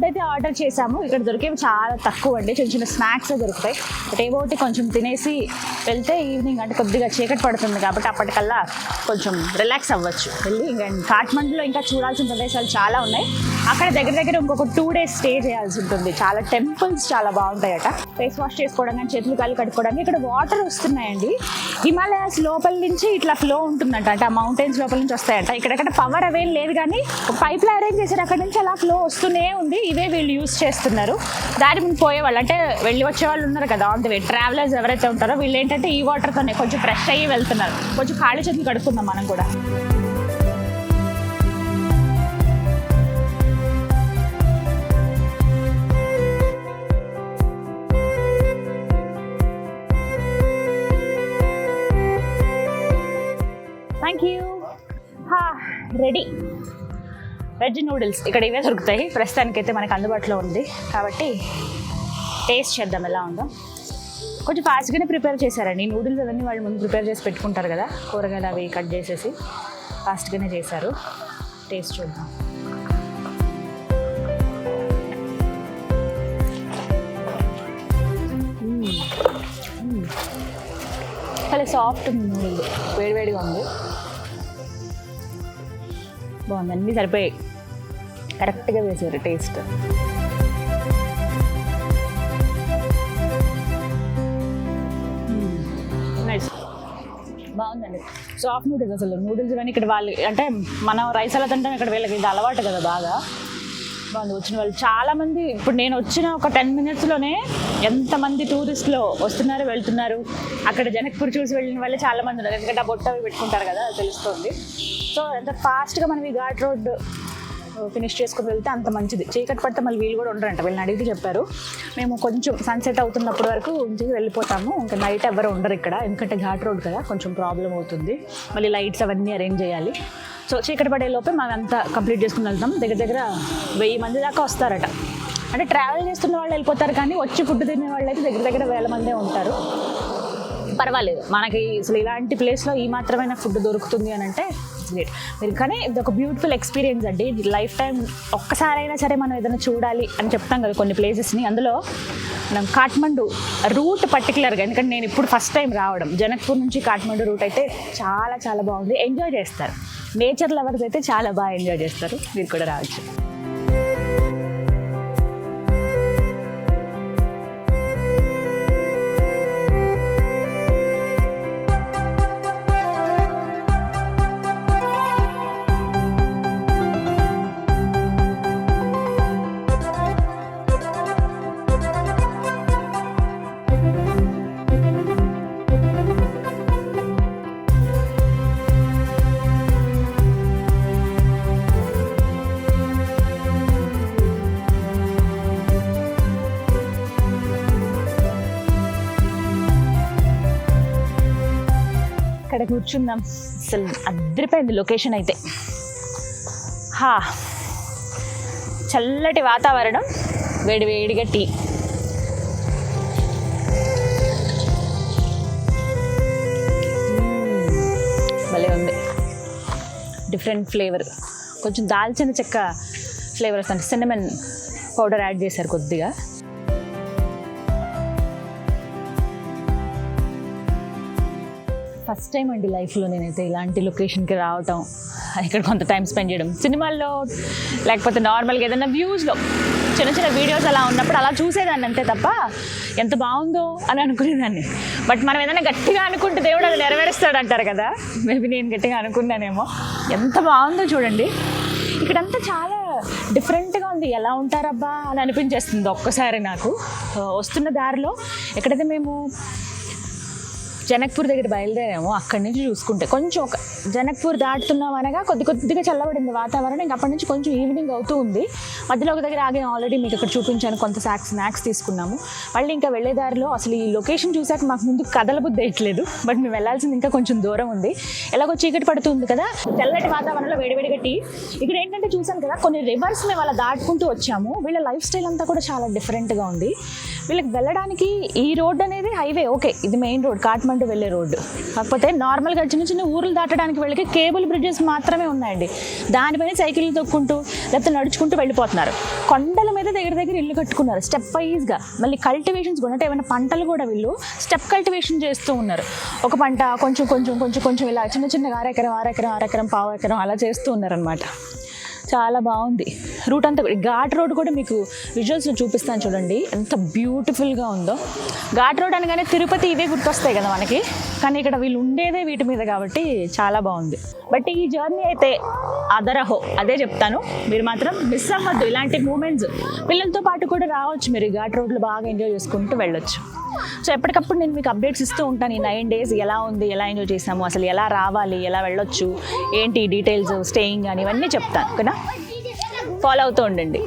అయితే ఆర్డర్ చేసాము. ఇక్కడ దొరికేవి చాలా తక్కువ అండి, చిన్న చిన్న స్నాక్స్ దొరుకుతాయి. బట్ ఏవో ఒకటి కొంచెం తినేసి వెళ్తే ఈవినింగ్ అంటే కొద్దిగా చీకటి పడుతుంది కాబట్టి అప్పటికల్లా కొంచెం రిలాక్స్ అవ్వచ్చు వెళ్ళి. ఇంకా కాఠ్మండూలో ఇంకా చూడాల్సిన ప్రదేశాలు చాలా ఉన్నాయి. అక్కడ దగ్గర ఇంకొక 2 days స్టే చేయాల్సి ఉంటుంది. చాలా టెంపుల్స్ చాలా బాగుంటాయట. ఫేస్ వాష్ చేసుకోవడం కానీ చేతులు కాళ్ళు కట్టుకోవడానికి ఇక్కడ వాటర్ వస్తున్నాయండి. హిమాలయాస్ లోపల నుంచి ఇట్లా ఫ్లో ఉంటుందంట, అంటే ఆ మౌంటైన్స్ లోపల నుంచి వస్తాయంట. ఇక్కడెక్కడ పవర్ అవేం లేదు కానీ పైప్ లో అరేంజ్ చేశారు, అక్కడ నుంచి అలా ఫ్లో వస్తూనే ఉంది. ఇవే వీళ్ళు యూజ్ చేస్తున్నారు. దారి ముందు పోయేవాళ్ళు అంటే వెళ్ళి వచ్చే వాళ్ళు ఉన్నారు కదా, ఆన్ ది వే ట్రావెలర్స్ ఎవరైతే ఉంటారో వీళ్ళు ఏంటంటే ఈ వాటర్తోనే కొంచెం ఫ్రెష్ అయ్యి వెళ్తున్నారు. కొంచెం కాళ్ళు చేతులు కడుక్కుందాం మనం కూడా. Thank you. Ready veg noodles ఇక్కడ ఇవే దొరుకుతాయి ప్రస్తుతానికైతే మనకు అందుబాటులో ఉంది కాబట్టి టేస్ట్ చేద్దాం ఎలా ఉందో. కొంచెం ఫాస్ట్గానే ప్రిపేర్ చేశారండి. నూడిల్స్ అవన్నీ వాళ్ళు ముందు ప్రిపేర్ చేసి పెట్టుకుంటారు కదా, కూరగాయలు అవి కట్ చేసేసి ఫాస్ట్గానే చేశారు. టేస్ట్ చూద్దాం. చాలా సాఫ్ట్ ఉంది నూడిల్, వేడివేడిగా ఉంది, బాగుంది. అన్నీ సరిపోయాయి, కరెక్ట్గా వేసారు టేస్ట్. నైస్, బాగుందండి. Soft noodles. అసలు నూడిల్స్ కానీ ఇక్కడ వాళ్ళు అంటే మనం రైస్ అలా తింటాం, ఇక్కడ వీళ్ళకి ఇది అలవాటు కదా బాగా. బాగుంది. వచ్చిన వాళ్ళు చాలామంది, ఇప్పుడు నేను వచ్చిన ఒక 10 minutesలోనే ఎంతమంది టూరిస్టులు వస్తున్నారు వెళ్తున్నారు. అక్కడ జనక్పూర్ చూసి వెళ్ళిన వాళ్ళే చాలామంది ఉన్నారు, ఎందుకంటే ఆ బొట్ట అవి పెట్టుకుంటారు కదా, అది తెలుస్తుంది. సో ఎంత ఫాస్ట్గా మనం ఈ ఘాట్ రోడ్ ఫినిష్ చేసుకుని వెళ్తే అంత మంచిది. చీకటి పడితే మళ్ళీ వీళ్ళు కూడా ఉండరంట, వీళ్ళని అడిగితే చెప్పారు. మేము కొంచెం సన్సెట్ అవుతున్నప్పటి వరకు ఉంచి వెళ్ళిపోతాము, ఇంకా నైట్ ఎవరు ఉండరు ఇక్కడ, ఎందుకంటే ఘాట్ రోడ్ కదా కొంచెం ప్రాబ్లం అవుతుంది. మళ్ళీ లైట్స్ అవన్నీ అరేంజ్ చేయాలి. సో చీకటి పడే లోపే మనం అంతా కంప్లీట్ చేసుకుని వెళ్తాం. దగ్గర 1000 మంది దాకా వస్తారట. అంటే ట్రావెల్ చేస్తున్న వాళ్ళు వెళ్ళిపోతారు కానీ వచ్చి ఫుడ్ తినే వాళ్ళు అయితే దగ్గర 1000 మందే ఉంటారు. పర్వాలేదు, మనకి అసలు ఇలాంటి ప్లేస్లో ఈ మాత్రమైన ఫుడ్ దొరుకుతుంది అని అంటే గ్రేట్. మీరు కానీ ఇది ఒక బ్యూటిఫుల్ ఎక్స్పీరియన్స్ అండి. లైఫ్ టైం ఒక్కసారైనా సరే మనం ఏదైనా చూడాలి అని చెప్తాం కదా కొన్ని ప్లేసెస్ని, అందులో మనం కాఠ్మండు రూట్ పర్టికులర్గా, ఎందుకంటే నేను ఇప్పుడు ఫస్ట్ టైం రావడం, జనక్పూర్ నుంచి కాఠ్మండు రూట్ అయితే చాలా చాలా బాగుంది. ఎంజాయ్ చేస్తారు, నేచర్ లవర్స్ అయితే చాలా బాగా ఎంజాయ్ చేస్తారు. మీరు కూడా రావచ్చు. ఇక్కడ కూర్చుందాం. అసలు అద్దరిపోయింది లొకేషన్ అయితే. చల్లటి వాతావరణం, వేడివేడిగా టీ. భలే ఉంది, డిఫరెంట్ ఫ్లేవర్. కొంచెం దాల్చిన చెక్క ఫ్లేవర్ వస్తుంది, సిన్నమన్ పౌడర్ యాడ్ చేశారు కొద్దిగా. ఫస్ట్ టైం అండి లైఫ్లో నేనైతే ఇలాంటి లొకేషన్కి రావటం, ఇక్కడ కొంత టైం స్పెండ్ చేయడం. సినిమాల్లో లేకపోతే నార్మల్గా ఏదైనా వ్యూస్లో చిన్న చిన్న వీడియోస్ అలా ఉన్నప్పుడు అలా చూసేదాన్ని అంతే తప్ప ఎంత బాగుందో అని అనుకునేదాన్ని. బట్ మనం ఏదైనా గట్టిగా అనుకుంటే దేవుడు అది నెరవేరుస్తాడు అంటారు కదా, మేబీ నేను గట్టిగా అనుకున్నానేమో. ఎంత బాగుందో చూడండి. ఇక్కడంతా చాలా డిఫరెంట్గా ఉంది. ఎలా ఉంటారబ్బా అని అనిపించేస్తుంది ఒక్కసారి నాకు. వస్తున్న దారిలో ఎక్కడైతే మేము జనక్పూర్ దగ్గర బయలుదేరాము, అక్కడి నుంచి చూసుకుంటే కొంచెం ఒక జనక్పూర్ దాటుతున్నాం అనగా కొద్దిగా చల్లబడింది వాతావరణం. ఇంక అప్పటి నుంచి కొంచెం ఈవినింగ్ అవుతూ ఉంది. మధ్యలో ఒక దగ్గర ఆగి ఆల్రెడీ మీకు అక్కడ చూపించాను, కొంత స్నాక్స్ తీసుకున్నాము. మళ్ళీ ఇంకా వెళ్ళేదారిలో అసలు ఈ లొకేషన్ చూసాక మాకు ముందు కదలబుద్ధి వేయట్లేదు, బట్ మేము వెళ్ళాల్సింది ఇంకా కొంచెం దూరం ఉంది. ఎలాగో చీకటి పడుతుంది కదా, చల్లటి వాతావరణంలో వేడివేడిగా టీ. ఇక్కడ ఏంటంటే చూసాను కదా కొన్ని రివర్స్ మేము అలా దాటుకుంటూ వచ్చాము. వీళ్ళ లైఫ్ స్టైల్ అంతా కూడా చాలా డిఫరెంట్గా ఉంది. వీళ్ళకి వెళ్ళడానికి ఈ రోడ్ అనేది హైవే, ఓకే ఇది మెయిన్ రోడ్ కాఠ్మండు దాటుకుంటూ వెళ్ళే రోడ్డు. కాకపోతే నార్మల్గా చిన్న చిన్న ఊర్లు దాటడానికి వెళ్ళి కేబుల్ బ్రిడ్జెస్ మాత్రమే ఉన్నాయండి. దానిపైన సైకిల్ తొక్కుంటూ లేకపోతే నడుచుకుంటూ వెళ్ళిపోతున్నారు. కొండల మీద దగ్గర ఇల్లు కట్టుకున్నారు స్టెప్ వైజ్గా. మళ్ళీ కల్టివేషన్స్ కూడా, అంటే ఏమైనా పంటలు కూడా వీళ్ళు స్టెప్ కల్టివేషన్ చేస్తూ ఉన్నారు. ఒక పంట కొంచెం ఇలా చిన్నగా అరెకరం పావు ఎకరం అలా చేస్తూ ఉన్నారనమాట. చాలా బాగుంది రూట్ అంతా. ఘాట్ రోడ్ కూడా మీకు విజువల్స్లో చూపిస్తాను చూడండి ఎంత బ్యూటిఫుల్గా ఉందో. ఘాట్ రోడ్ అనగానే తిరుపతి ఇవే గుర్తొస్తాయి కదా మనకి, కానీ ఇక్కడ వీళ్ళు ఉండేదే వీటి మీద కాబట్టి చాలా బాగుంది. బట్ ఈ జర్నీ అయితే అదరహో, అదే చెప్తాను. మీరు మాత్రం మిస్ అవ్వద్దు ఇలాంటి మూమెంట్స్. పిల్లలతో పాటు కూడా రావచ్చు మీరు, ఘాట్ రోడ్లు బాగా ఎంజాయ్ చేసుకుంటూ వెళ్ళొచ్చు. సో ఎప్పటికప్పుడు నేను మీకు అప్డేట్స్ ఇస్తూ ఉంటాను. ఈ 9 days ఎలా ఉంది, ఎలా ఎంజాయ్ చేసాము, అసలు ఎలా రావాలి, ఎలా వెళ్ళొచ్చు, ఏంటి డీటెయిల్స్, స్టేయింగ్ అని ఇవన్నీ చెప్తాను కదా. ఫాలో అవుతూ ఉండండి.